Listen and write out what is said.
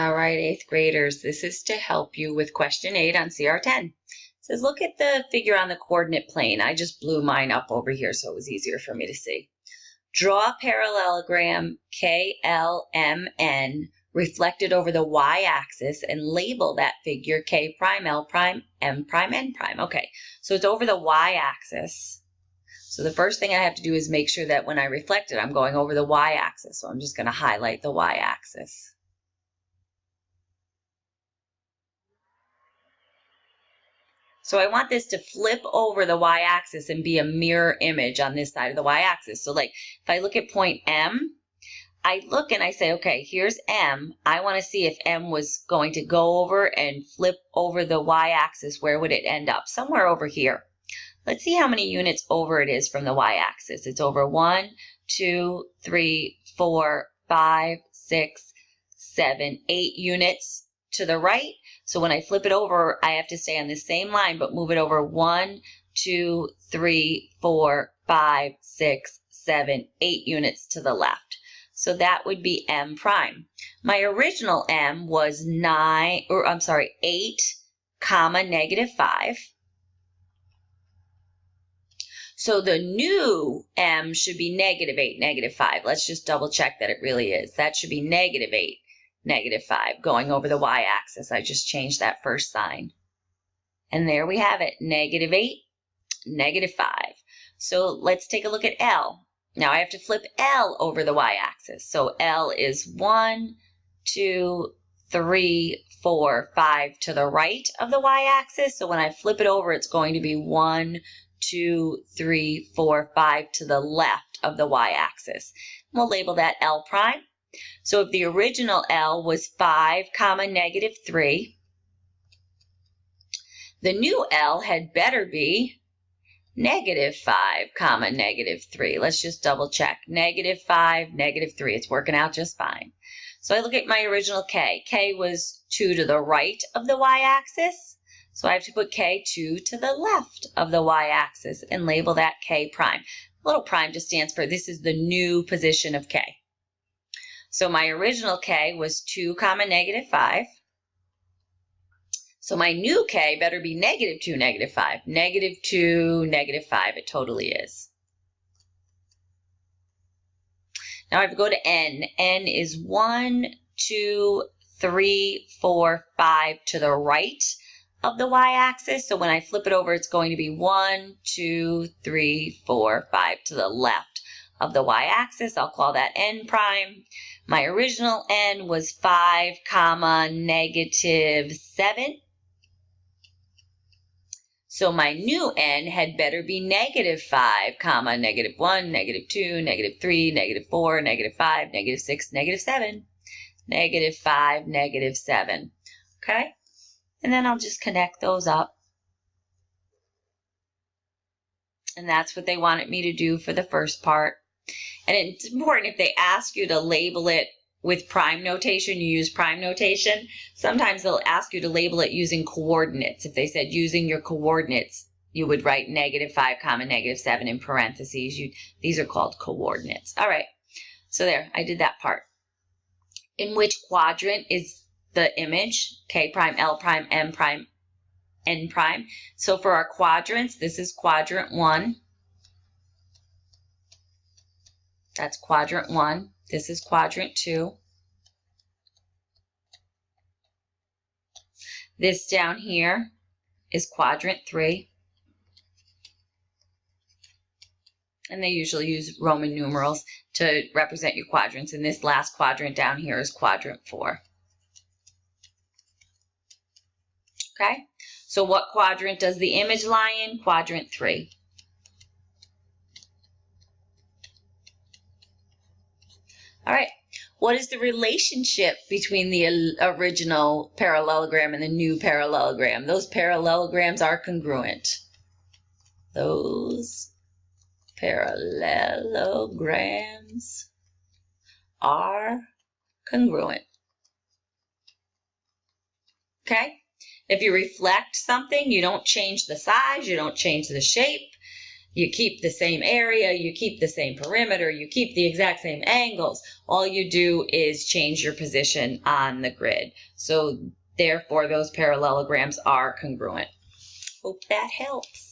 All right, 8th graders, this is to help you with question 8 on CR10. It says, look at the figure on the coordinate plane. I just blew mine up over here so it was easier for me to see. Draw a parallelogram KLMN reflected over the y-axis and label that figure K prime, L prime, M prime, N prime. Okay, so it's over the y-axis. So the first thing I have to do is make sure that when I reflect it, I'm going over the y-axis. So I'm just going to highlight the y-axis. So I want this to flip over the y-axis and be a mirror image on this side of the y-axis. So like if I look at point M, I look and I say, okay, here's M. I want to see if M was going to go over and flip over the y-axis. Where would it end up? Somewhere over here. Let's see how many units over it is from the y-axis. It's over 1, 2, 3, 4, 5, 6, 7, 8 units to the right. So when I flip it over, I have to stay on the same line, but move it over 1, 2, 3, 4, 5, 6, 7, 8 units to the left. So that would be M prime. My original M was 8, comma, -5. So the new M should be -8, -5. Let's just double check that it really is. That should be -8. -5 going over the y-axis. I just changed that first sign. And there we have it, -8, -5. So let's take a look at L. Now I have to flip L over the y-axis. So L is 1, 2, 3, 4, 5 to the right of the y-axis. So when I flip it over, it's going to be 1, 2, 3, 4, 5 to the left of the y-axis. We'll label that L prime. So if the original L was 5, comma, -3, the new L had better be -5, comma, -3. Let's just double check. -5, -3. It's working out just fine. So I look at my original K. K was 2 to the right of the y-axis. So I have to put K 2 to the left of the y-axis and label that K prime. Little prime just stands for this is the new position of K. So my original K was 2, comma, -5. So my new K better be -2, -5. -2, -5, it totally is. Now I have to go to N. N is 1, 2, 3, 4, 5 to the right of the y-axis. So when I flip it over, it's going to be 1, 2, 3, 4, 5 to the left of the y-axis. I'll call that N prime. My original N was 5, comma, -7. So my new N had better be -5, comma, -1, -2, -3, -4, -5, -6, -7, -5, -7. Okay? And then I'll just connect those up. And that's what they wanted me to do for the first part. And it's important if they ask you to label it with prime notation, you use prime notation. Sometimes they'll ask you to label it using coordinates. If they said using your coordinates, you would write -5, comma, -7 in parentheses. These are called coordinates. All right, so there, I did that part. In which quadrant is the image? K prime, L prime, M prime, N prime. So for our quadrants, this is quadrant 1. That's quadrant 1. This is quadrant 2. This down here is quadrant 3. And they usually use Roman numerals to represent your quadrants. And this last quadrant down here is quadrant 4. Okay? So what quadrant does the image lie in? Quadrant 3. All right, what is the relationship between the original parallelogram and the new parallelogram? Those parallelograms are congruent. Those parallelograms are congruent. Okay? If you reflect something, you don't change the size, you don't change the shape. You keep the same area, you keep the same perimeter, you keep the exact same angles. All you do is change your position on the grid. So therefore, those parallelograms are congruent. Hope that helps.